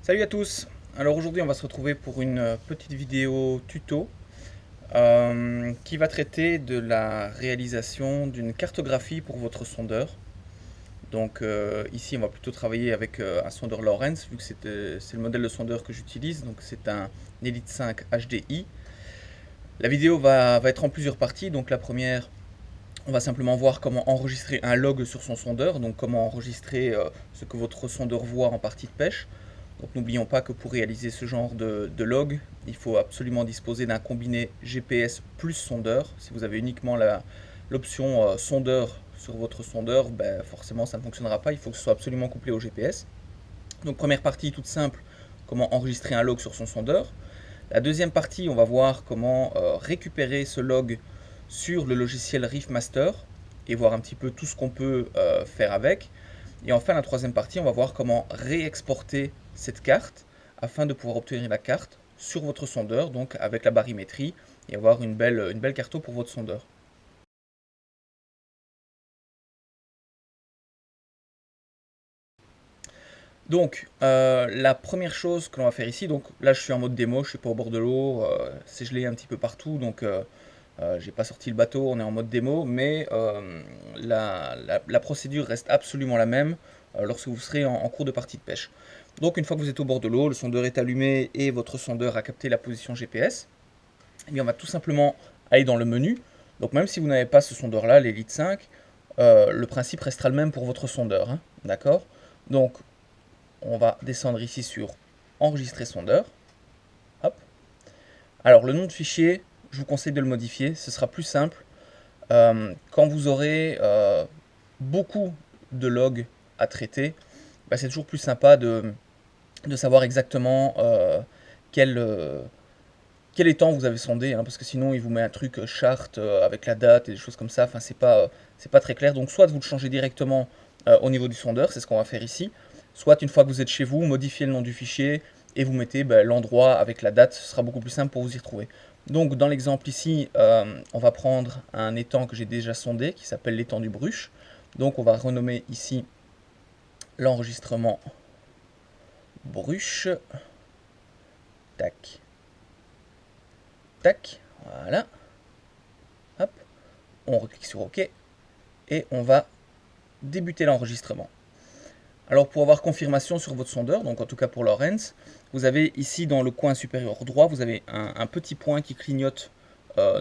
Salut à tous. Alors aujourd'hui on va se retrouver pour une petite vidéo tuto qui va traiter de la réalisation d'une cartographie pour votre sondeur. Donc ici on va plutôt travailler avec un sondeur Lorentz vu que c'est le modèle de sondeur que j'utilise. Donc c'est un Elite 5 HDI. La vidéo va être en plusieurs parties. Donc la première, on va simplement voir comment enregistrer un log sur son sondeur, donc comment enregistrer ce que votre sondeur voit en partie de pêche. Donc n'oublions pas que pour réaliser ce genre de log, il faut absolument disposer d'un combiné GPS plus sondeur. Si vous avez uniquement l'option sondeur sur votre sondeur, ben forcément ça ne fonctionnera pas, il faut que ce soit absolument couplé au GPS. Donc première partie toute simple, comment enregistrer un log sur son sondeur. La deuxième partie, on va voir comment récupérer ce log sur le logiciel Reefmaster et voir un petit peu tout ce qu'on peut faire avec. Et enfin, la troisième partie, on va voir comment réexporter cette carte afin de pouvoir obtenir la carte sur votre sondeur, donc avec la barymétrie, et avoir une belle carto pour votre sondeur. Donc, la première chose que l'on va faire ici, donc là je suis en mode démo, je suis pas au bord de l'eau, c'est gelé un petit peu partout, donc j'ai pas sorti le bateau, on est en mode démo, mais la procédure reste absolument la même lorsque vous serez en cours de partie de pêche. Donc une fois que vous êtes au bord de l'eau, le sondeur est allumé et votre sondeur a capté la position GPS, et bien on va tout simplement aller dans le menu. Donc même si vous n'avez pas ce sondeur là, l'Elite 5, le principe restera le même pour votre sondeur, hein, d'accord? Donc on va descendre ici sur enregistrer sondeur. Hop. Alors le nom de fichier, je vous conseille de le modifier, ce sera plus simple. Quand vous aurez beaucoup de logs à traiter, bah, c'est toujours plus sympa de savoir exactement quel étang vous avez sondé, hein, parce que sinon il vous met un truc chart avec la date et des choses comme ça, enfin c'est pas très clair. Donc soit vous le changez directement au niveau du sondeur, c'est ce qu'on va faire ici, soit une fois que vous êtes chez vous, modifiez le nom du fichier et vous mettez l'endroit avec la date, ce sera beaucoup plus simple pour vous y retrouver. Donc dans l'exemple ici, on va prendre un étang que j'ai déjà sondé qui s'appelle l'étang du Bruche. Donc on va renommer ici l'enregistrement Bruche. Tac, tac, voilà. Hop, on reclique sur OK et on va débuter l'enregistrement. Alors pour avoir confirmation sur votre sondeur, donc en tout cas pour Lorentz, vous avez ici dans le coin supérieur droit, vous avez un petit point qui clignote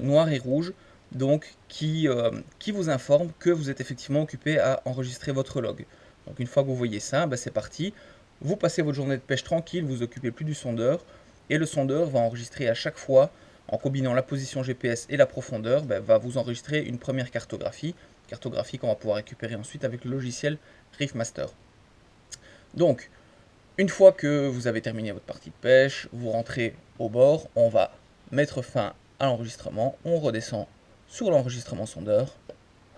noir et rouge, donc qui vous informe que vous êtes effectivement occupé à enregistrer votre log. Donc une fois que vous voyez ça, bah c'est parti. Vous passez votre journée de pêche tranquille, vous occupez plus du sondeur, et le sondeur va enregistrer à chaque fois, en combinant la position GPS et la profondeur, bah, va vous enregistrer une première cartographie qu'on va pouvoir récupérer ensuite avec le logiciel Reefmaster. Donc, une fois que vous avez terminé votre partie de pêche, vous rentrez au bord, on va mettre fin à l'enregistrement, on redescend sur l'enregistrement sondeur,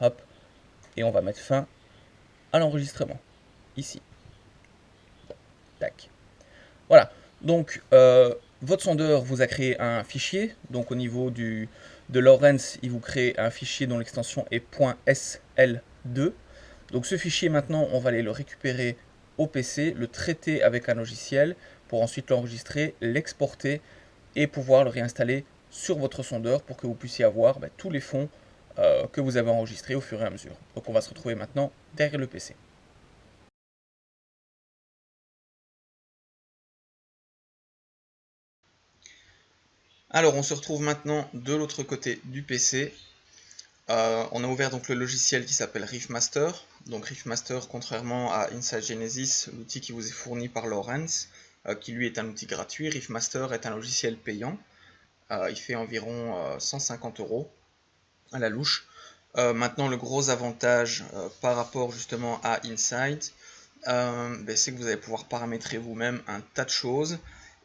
hop, et on va mettre fin à l'enregistrement, ici. Tac. Voilà, donc votre sondeur vous a créé un fichier, donc au niveau de Lorentz, il vous crée un fichier dont l'extension est .sl2. Donc ce fichier maintenant, on va aller le récupérer au PC, le traiter avec un logiciel pour ensuite l'enregistrer, l'exporter et pouvoir le réinstaller sur votre sondeur pour que vous puissiez avoir tous les fonds que vous avez enregistrés au fur et à mesure. Donc on va se retrouver maintenant derrière le PC. Alors on se retrouve maintenant de l'autre côté du PC. On a ouvert donc le logiciel qui s'appelle Reefmaster. Donc Reefmaster, contrairement à Inside Genesis, l'outil qui vous est fourni par Lorentz, qui lui est un outil gratuit, Reefmaster est un logiciel payant. Il fait environ 150 € à la louche. Maintenant, le gros avantage par rapport justement à Inside, c'est que vous allez pouvoir paramétrer vous-même un tas de choses.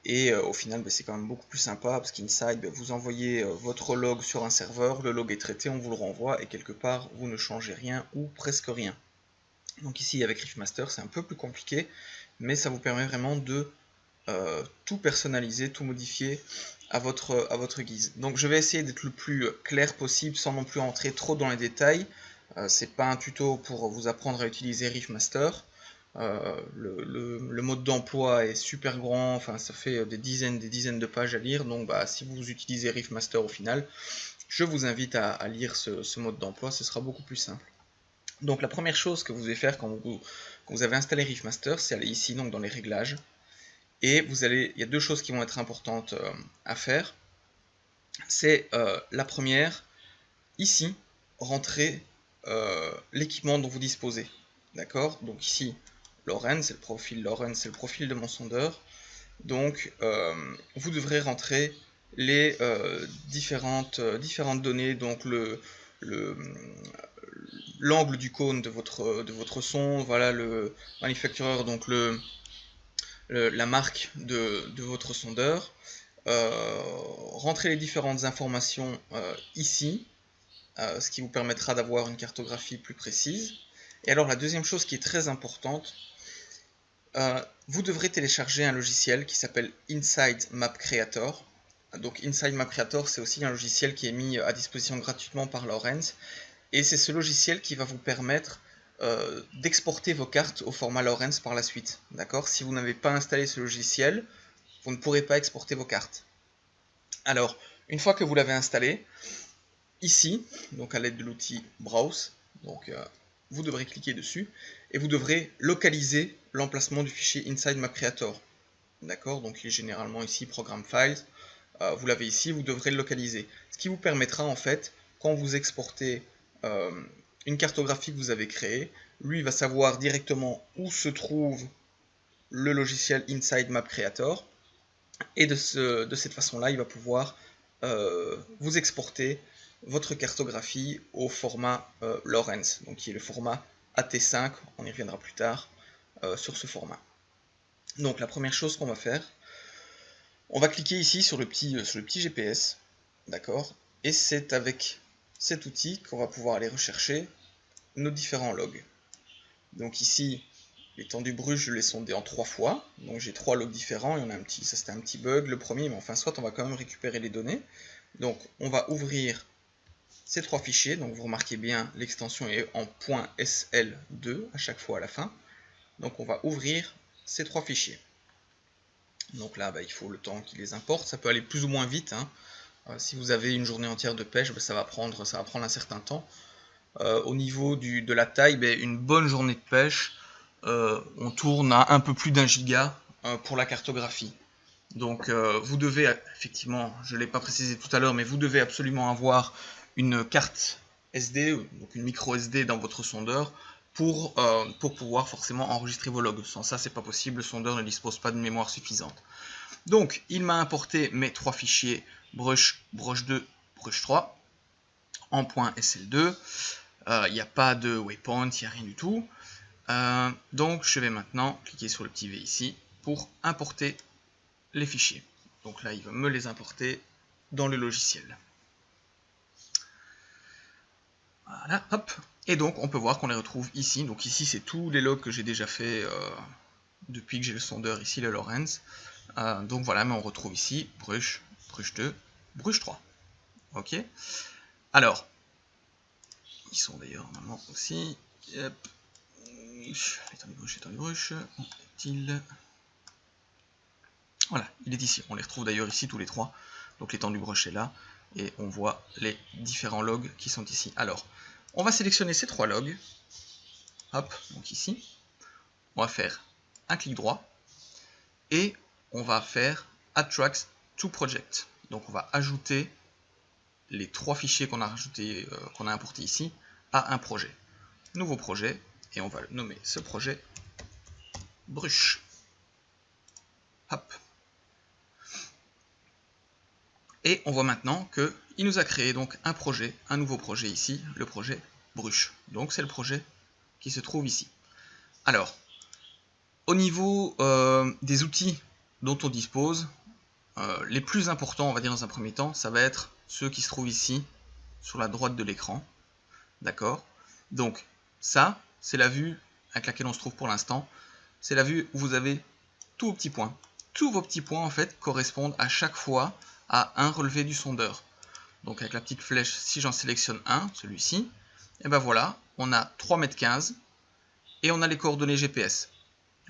Et au final, c'est quand même beaucoup plus sympa parce qu'Inside, vous envoyez votre log sur un serveur, le log est traité, on vous le renvoie et quelque part, vous ne changez rien ou presque rien. Donc ici avec Riffmaster c'est un peu plus compliqué, mais ça vous permet vraiment de tout personnaliser, tout modifier à votre guise. Donc je vais essayer d'être le plus clair possible sans non plus entrer trop dans les détails. C'est pas un tuto pour vous apprendre à utiliser Riffmaster. Le mode d'emploi est super grand, enfin ça fait des dizaines de pages à lire, donc si vous utilisez Riffmaster au final, je vous invite à lire ce mode d'emploi, ce sera beaucoup plus simple. Donc la première chose que vous devez faire quand vous avez installé Riffmaster, c'est aller ici donc dans les réglages, et il y a deux choses qui vont être importantes à faire. C'est la première, ici, rentrer l'équipement dont vous disposez. D'accord? Donc ici, Loren, c'est le profil Loren, c'est le profil de mon sondeur. Donc vous devrez rentrer les différentes données, donc l'angle du cône de votre son, voilà le manufacturer, donc la marque de votre sondeur. Rentrez les différentes informations ici, ce qui vous permettra d'avoir une cartographie plus précise. Et alors la deuxième chose qui est très importante, vous devrez télécharger un logiciel qui s'appelle Inside Map Creator. Donc Inside Map Creator, c'est aussi un logiciel qui est mis à disposition gratuitement par Lawrence, et c'est ce logiciel qui va vous permettre d'exporter vos cartes au format Lawrence par la suite. D'accord? Si vous n'avez pas installé ce logiciel, vous ne pourrez pas exporter vos cartes. Alors, une fois que vous l'avez installé, ici, donc à l'aide de l'outil Browse, donc vous devrez cliquer dessus et vous devrez localiser l'emplacement du fichier Inside Map Creator. D'accord? Donc il est généralement ici Program Files. Vous l'avez ici, vous devrez le localiser. Ce qui vous permettra en fait, quand vous exportez une cartographie que vous avez créée, lui va savoir directement où se trouve le logiciel Inside Map Creator, et de cette façon-là, il va pouvoir vous exporter votre cartographie au format Lawrence, donc qui est le format AT5, on y reviendra plus tard sur ce format. Donc la première chose qu'on va faire, on va cliquer ici sur le petit GPS, d'accord, et c'est avec cet outil qu'on va pouvoir aller rechercher nos différents logs. Donc ici, l'étendue Bruges, je l'ai sondé en 3 fois, donc j'ai 3 logs différents, il y en a ça c'était un petit bug, le premier, mais enfin soit on va quand même récupérer les données. Donc on va ouvrir ces 3 fichiers, donc vous remarquez bien l'extension est en .sl2 à chaque fois à la fin. Donc on va ouvrir ces 3 fichiers. Donc là il faut le temps qu'il les importe, ça peut aller plus ou moins vite, hein. Si vous avez une journée entière de pêche, ça va prendre un certain temps. Au niveau de la taille, une bonne journée de pêche, on tourne à un peu plus d'1 giga pour la cartographie. Donc vous devez, effectivement, je ne l'ai pas précisé tout à l'heure, mais vous devez absolument avoir une carte SD, donc une micro SD dans votre sondeur, pour pouvoir forcément enregistrer vos logs. Sans ça, c'est pas possible, le sondeur ne dispose pas de mémoire suffisante. Donc, il m'a importé mes 3 fichiers Brush, Brush2, Brush3 en .sl2. Il n'y a pas de waypoint, il n'y a rien du tout. Donc je vais maintenant cliquer sur le petit V ici pour importer les fichiers. Donc là il va me les importer dans le logiciel. Voilà, hop. Et donc on peut voir qu'on les retrouve ici. Donc ici c'est tous les logs que j'ai déjà fait depuis que j'ai le sondeur ici, le Lawrence. Donc voilà, mais on retrouve ici Brush, Brush2, Brush3. Ok. Alors, ils sont d'ailleurs normalement aussi. Yep. L'étendue Brush, où est-il? Voilà, il est ici. On les retrouve d'ailleurs ici tous les 3. Donc l'étendue Brush est là. Et on voit les différents logs qui sont ici. Alors, on va sélectionner ces 3 logs. Hop, donc ici. On va faire un clic droit. Et on va faire Add Tracks to Project. Donc on va ajouter les 3 fichiers qu'on a importés ici à un projet. Nouveau projet. Et on va nommer ce projet Brush. Hop. Et on voit maintenant qu'il nous a créé donc un nouveau projet ici, le projet Brush. Donc c'est le projet qui se trouve ici. Alors, au niveau des outils dont on dispose, les plus importants, on va dire dans un premier temps, ça va être ceux qui se trouvent ici, sur la droite de l'écran. D'accord? Donc, ça, c'est la vue avec laquelle on se trouve pour l'instant, c'est la vue où vous avez tous vos petits points. Tous vos petits points en fait correspondent à chaque fois à un relevé du sondeur. Donc avec la petite flèche, si j'en sélectionne un, celui-ci, et ben voilà, on a 3,15 m et on a les coordonnées GPS.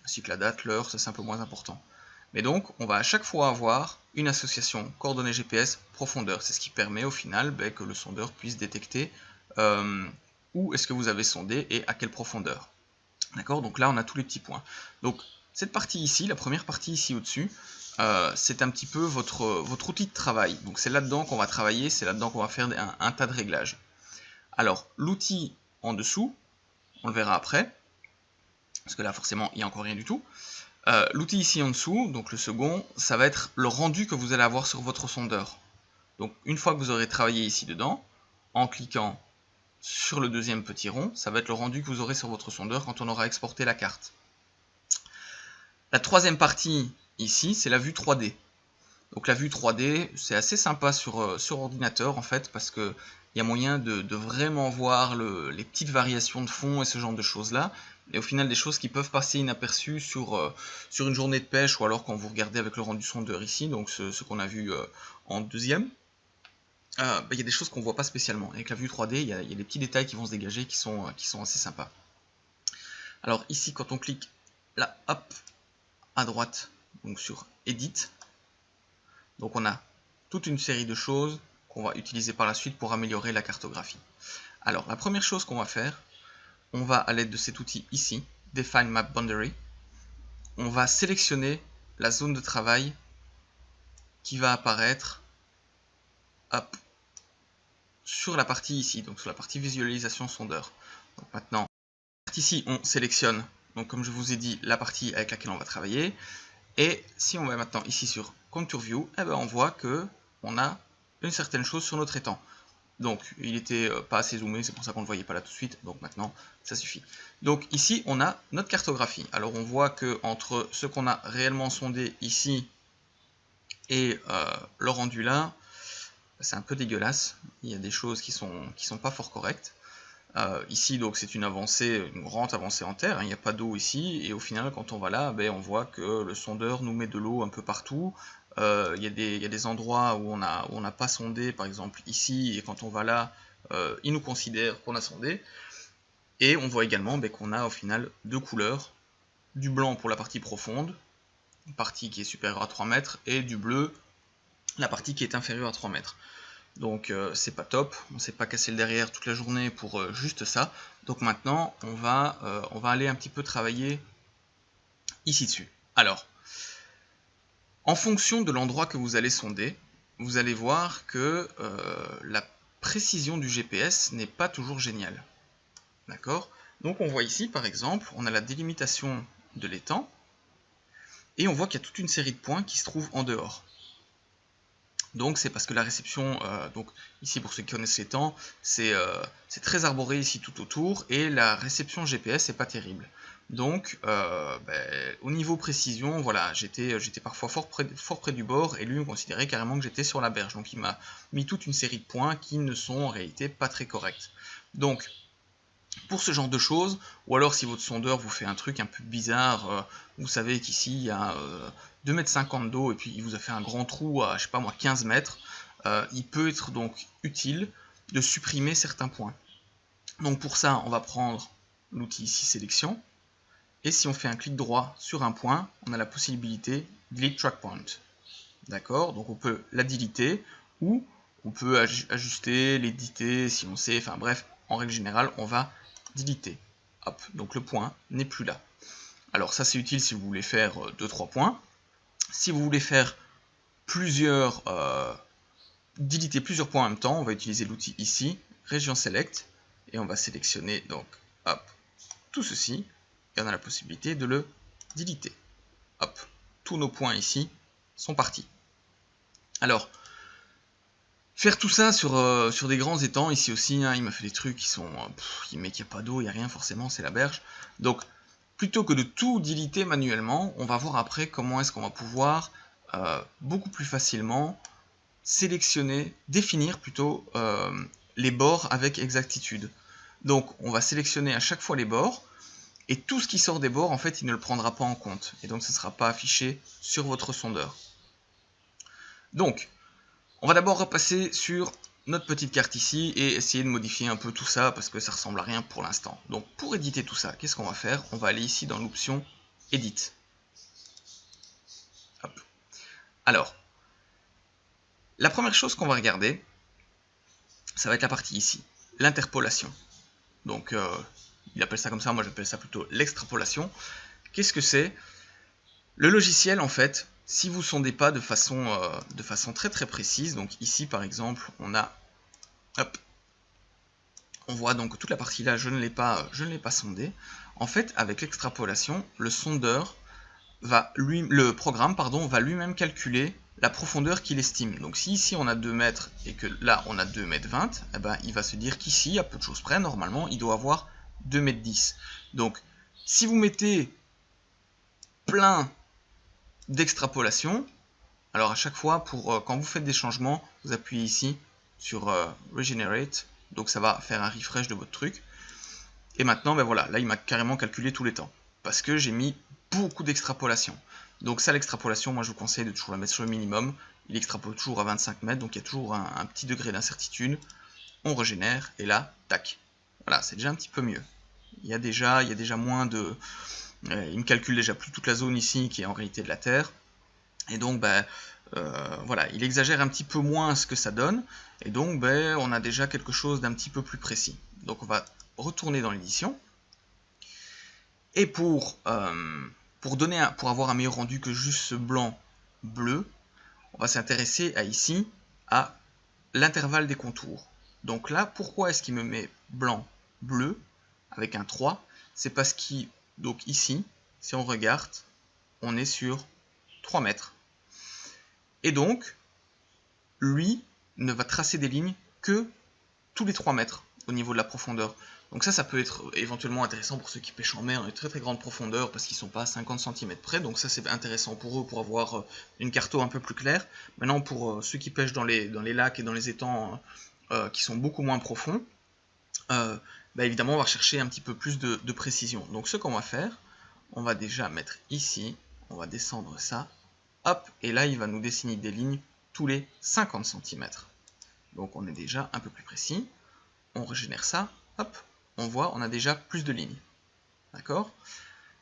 Ainsi que la date, l'heure, ça c'est un peu moins important. Mais donc, on va à chaque fois avoir une association coordonnées GPS, profondeur. C'est ce qui permet au final que le sondeur puisse détecter où est-ce que vous avez sondé et à quelle profondeur. D'accord? Donc là, on a tous les petits points. Donc, cette partie ici, la première partie ici au-dessus, c'est un petit peu votre outil de travail. Donc, c'est là-dedans qu'on va travailler, c'est là-dedans qu'on va faire un tas de réglages. Alors, l'outil en dessous, on le verra après, parce que là, forcément, il n'y a encore rien du tout. L'outil ici en dessous, donc le second, ça va être le rendu que vous allez avoir sur votre sondeur. Donc une fois que vous aurez travaillé ici dedans, en cliquant sur le deuxième petit rond, ça va être le rendu que vous aurez sur votre sondeur quand on aura exporté la carte. La troisième partie ici, c'est la vue 3D. Donc la vue 3D, c'est assez sympa sur ordinateur en fait, parce qu'il y a moyen de vraiment voir les petites variations de fond et ce genre de choses là. Et au final des choses qui peuvent passer inaperçues sur une journée de pêche ou alors quand vous regardez avec le rendu sondeur ici, donc ce qu'on a vu en deuxième. Il y a des choses qu'on ne voit pas spécialement. Avec la vue 3D, il y a des petits détails qui vont se dégager qui sont assez sympas. Alors ici, quand on clique là, hop, à droite, donc sur Edit, donc on a toute une série de choses qu'on va utiliser par la suite pour améliorer la cartographie. Alors la première chose qu'on va faire, on va à l'aide de cet outil ici, Define Map Boundary, on va sélectionner la zone de travail qui va apparaître hop, sur la partie ici, donc sur la partie visualisation sondeur. Donc maintenant, ici on sélectionne, donc comme je vous ai dit, la partie avec laquelle on va travailler. Et si on va maintenant ici sur Contour View, on voit que on a une certaine chose sur notre étang. Donc il n'était pas assez zoomé, c'est pour ça qu'on ne le voyait pas là tout de suite, donc maintenant ça suffit. Donc ici on a notre cartographie. Alors on voit que entre ce qu'on a réellement sondé ici et le rendu là, c'est un peu dégueulasse. Il y a des choses qui sont pas fort correctes. Ici donc c'est une avancée, une grande avancée en terre, hein, il n'y a pas d'eau ici, et au final quand on va là, on voit que le sondeur nous met de l'eau un peu partout. Il y a des endroits où on n'a pas sondé, par exemple ici, et quand on va là, il nous considère qu'on a sondé. Et on voit également qu'on a au final deux couleurs, du blanc pour la partie profonde, une partie qui est supérieure à 3 mètres, et du bleu, la partie qui est inférieure à 3 mètres. Donc c'est pas top, on ne s'est pas cassé le derrière toute la journée pour juste ça. Donc maintenant on va aller un petit peu travailler ici dessus. Alors, en fonction de l'endroit que vous allez sonder, vous allez voir que la précision du GPS n'est pas toujours géniale. D'accord? Donc on voit ici par exemple, on a la délimitation de l'étang, et on voit qu'il y a toute une série de points qui se trouvent en dehors. Donc c'est parce que la réception, donc ici pour ceux qui connaissent l'étang, c'est très arboré ici tout autour, et la réception GPS n'est pas terrible. Donc au niveau précision, voilà, j'étais parfois fort près du bord, et lui me considérait carrément que j'étais sur la berge. Donc il m'a mis toute une série de points qui ne sont en réalité pas très corrects. Donc pour ce genre de choses, ou alors si votre sondeur vous fait un truc un peu bizarre, vous savez qu'ici il y a 2,50 m d'eau et puis il vous a fait un grand trou à, je sais pas moi, 15 mètres, il peut être donc utile de supprimer certains points. Donc pour ça, on va prendre l'outil ici sélection, et si on fait un clic droit sur un point, on a la possibilité delete track point. D'accord? Donc on peut la deleter, ou on peut ajuster, l'éditer si on sait, enfin bref, en règle générale, on va deleter. Hop, donc le point n'est plus là. Alors ça c'est utile si vous voulez faire 2-3 points. Si vous voulez faire plusieurs, deleter plusieurs points en même temps, on va utiliser l'outil ici, Region Select, et on va sélectionner donc hop, tout ceci, et on a la possibilité de le deleter. Hop, tous nos points ici sont partis. Alors, faire tout ça sur des grands étangs, ici aussi, hein, il m'a fait des trucs qui sont... mais qu'il n'y a pas d'eau, il n'y a rien forcément, c'est la berge. Donc, plutôt que de tout deleter manuellement, on va voir après comment est-ce qu'on va pouvoir beaucoup plus facilement sélectionner, définir plutôt les bords avec exactitude. Donc, on va sélectionner à chaque fois les bords, Et tout ce qui sort des bords, en fait, il ne le prendra pas en compte. Et donc, ce ne sera pas affiché sur votre sondeur. Donc, on va d'abord repasser sur notre petite carte ici et essayer de modifier un peu tout ça parce que ça ressemble à rien pour l'instant. Donc, pour éditer tout ça, qu'est-ce qu'on va faire? On va aller ici dans l'option Edit. Hop. Alors, la première chose qu'on va regarder, ça va être la partie ici, l'interpolation. Donc, il appelle ça comme ça, moi j'appelle ça plutôt l'extrapolation. Qu'est-ce que c'est? Le logiciel, en fait, si vous ne sondez pas de façon très très précise, donc ici par exemple, on a, hop, on voit donc toute la partie là, je ne l'ai pas sondée. En fait, avec l'extrapolation, le programme va lui-même calculer la profondeur qu'il estime. Donc si ici on a 2 mètres et que là on a 2 mètres 20, eh ben, il va se dire qu'ici, à peu de choses près, normalement, il doit avoir 2 mètres 10. Donc si vous mettez plein d'extrapolation, alors à chaque fois, quand vous faites des changements, vous appuyez ici sur Regenerate, donc ça va faire un refresh de votre truc. Et maintenant, ben voilà, là il m'a carrément calculé tous les temps, parce que j'ai mis beaucoup d'extrapolation. Donc ça, l'extrapolation, moi je vous conseille de toujours la mettre sur le minimum. Il extrapole toujours à 25 mètres, donc il y a toujours un petit degré d'incertitude. On régénère, et là, tac. Voilà, c'est déjà un petit peu mieux. Il y a déjà moins de... il me calcule déjà plus toute la zone ici, qui est en réalité de la Terre. Et donc, ben, voilà, il exagère un petit peu moins ce que ça donne. Et donc, ben, on a déjà quelque chose d'un petit peu plus précis. Donc on va retourner dans l'édition. Et pour avoir un meilleur rendu que juste ce blanc-bleu, on va s'intéresser à l'intervalle des contours. Donc là, pourquoi est-ce qu'il me met blanc-bleu avec un 3? C'est parce qu'il, donc ici, si on regarde, on est sur 3 mètres. Et donc, lui ne va tracer des lignes que tous les 3 mètres au niveau de la profondeur. Donc ça peut être éventuellement intéressant pour ceux qui pêchent en mer à une très très grande profondeur parce qu'ils ne sont pas à 50 cm près. Donc ça c'est intéressant pour eux pour avoir une carte un peu plus claire. Maintenant pour ceux qui pêchent dans les lacs et dans les étangs qui sont beaucoup moins profonds, bah évidemment on va rechercher un petit peu plus de précision. Donc ce qu'on va faire, on va déjà mettre ici, on va descendre ça, hop, et là il va nous dessiner des lignes tous les 50 cm. Donc on est déjà un peu plus précis. On régénère ça, hop, on voit, on a déjà plus de lignes. D'accord?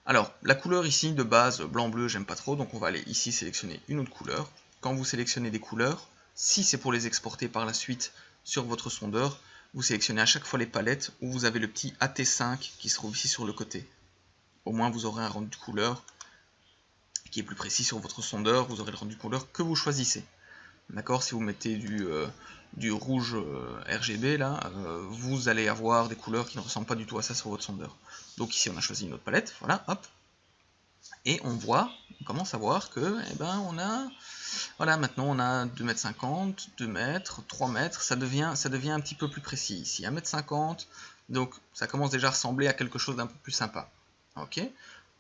Alors, la couleur ici de base, blanc-bleu, j'aime pas trop, donc on va aller ici sélectionner une autre couleur. Quand vous sélectionnez des couleurs, si c'est pour les exporter par la suite sur votre sondeur, vous sélectionnez à chaque fois les palettes où vous avez le petit AT5 qui se trouve ici sur le côté. Au moins vous aurez un rendu de couleur qui est plus précis sur votre sondeur, vous aurez le rendu de couleur que vous choisissez. D'accord, si vous mettez du rouge RGB là, vous allez avoir des couleurs qui ne ressemblent pas du tout à ça sur votre sondeur. Donc ici on a choisi une autre palette, voilà, hop. Et on commence à voir que, eh ben, voilà, maintenant on a 2,50 m, 2 mètres, 3 mètres, ça devient un petit peu plus précis. Ici 1,50 m, donc ça commence déjà à ressembler à quelque chose d'un peu plus sympa. Ok,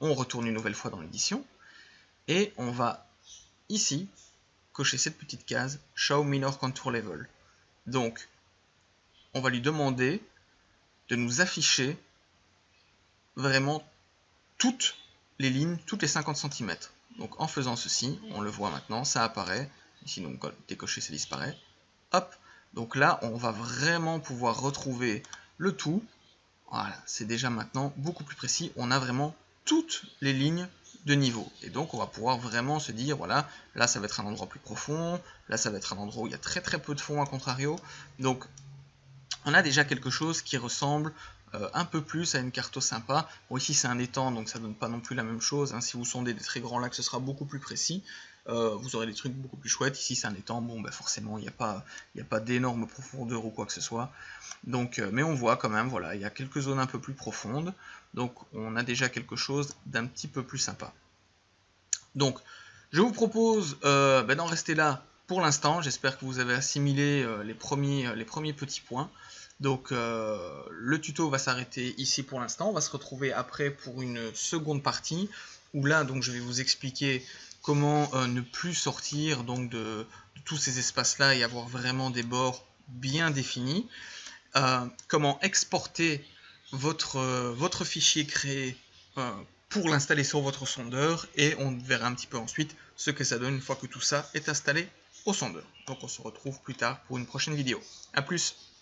on retourne une nouvelle fois dans l'édition, et on va ici cocher cette petite case Show Minor Contour Level. Donc, on va lui demander de nous afficher vraiment toutes les lignes, toutes les 50 cm. Donc, en faisant ceci, on le voit maintenant, ça apparaît. Ici, donc, décocher, ça disparaît. Hop. Donc là, on va vraiment pouvoir retrouver le tout. Voilà, c'est déjà maintenant beaucoup plus précis. On a vraiment toutes les lignes de niveau. Et donc on va pouvoir vraiment se dire, voilà, là ça va être un endroit plus profond, là ça va être un endroit où il y a très très peu de fond à contrario. Donc on a déjà quelque chose qui ressemble un peu plus à une carte sympa. Bon, ici c'est un étang, donc ça donne pas non plus la même chose. Hein. Si vous sondez des très grands lacs, ce sera beaucoup plus précis. Vous aurez des trucs beaucoup plus chouettes. Ici c'est un étang, bon bah forcément il n'y a pas d'énorme profondeur ou quoi que ce soit. Donc, mais on voit quand même, voilà, il y a quelques zones un peu plus profondes. Donc on a déjà quelque chose d'un petit peu plus sympa. Donc je vous propose d'en rester là pour l'instant. J'espère que vous avez assimilé les premiers petits points. Donc le tuto va s'arrêter ici pour l'instant. On va se retrouver après pour une seconde partie où là donc je vais vous expliquer comment ne plus sortir donc de tous ces espaces là et avoir vraiment des bords bien définis. Comment exporter votre fichier créé pour l'installer sur votre sondeur, et on verra un petit peu ensuite ce que ça donne une fois que tout ça est installé au sondeur. Donc on se retrouve plus tard pour une prochaine vidéo. A plus!